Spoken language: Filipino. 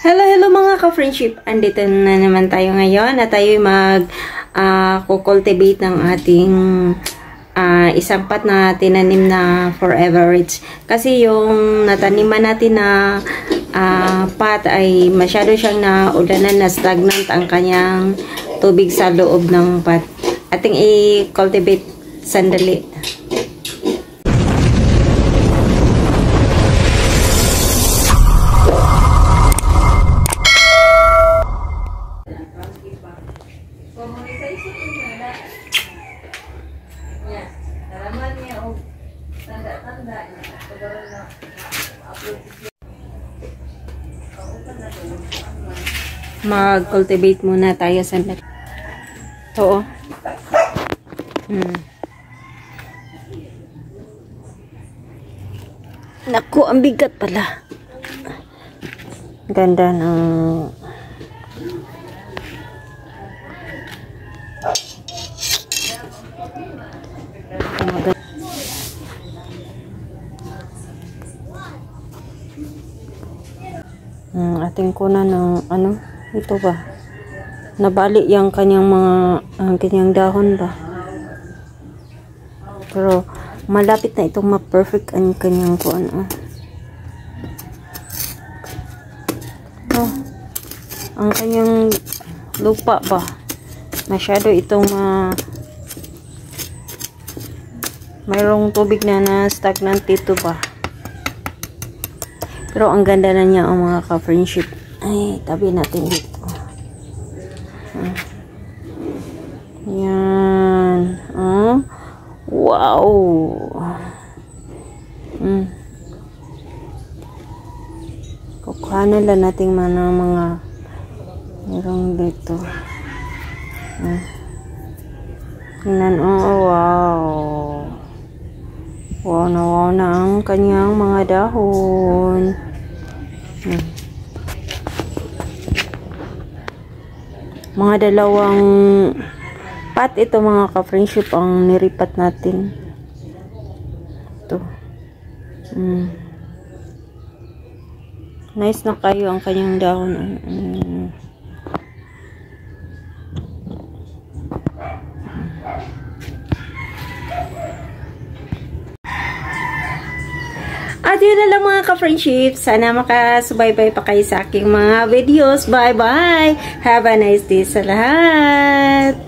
Hello, hello mga ka-friendship. Andito na naman tayo ngayon na tayo mag-cultivate ng ating isang pot na tinanim na forever rich. Kasi yung nataniman natin na pot ay masyado siyang naulanan, na stagnant ang kanyang tubig sa loob ng pot. Ating i-cultivate sandali. Mag-cultivate muna tayo sa net. Ito, Naku, ang bigat pala. Ganda ng ating kunan ng ito ba, nabali yung kanyang kanyang dahon ba, pero malapit na itong ma-perfect ang kanyang ang kanyang lupa ba, masyado itong mayroong tubig na stagnant dito ba. Pero ang ganda na niya ang mga ka-friendship. Ay, tabi natin dito. Yan. Wow. Kukuhanan lang natin mga merong dito. Tingnan, wow. Wow na ang kanyang mga dahon. Mga dalawang pot ito mga ka-friendship ang niripat natin. Ito. Nice na kayo ang kanyang dahon. At yun na lang mga ka-friendship. Sana makasubaybay pa kayo sa aking mga videos. Bye-bye! Have a nice day sa lahat!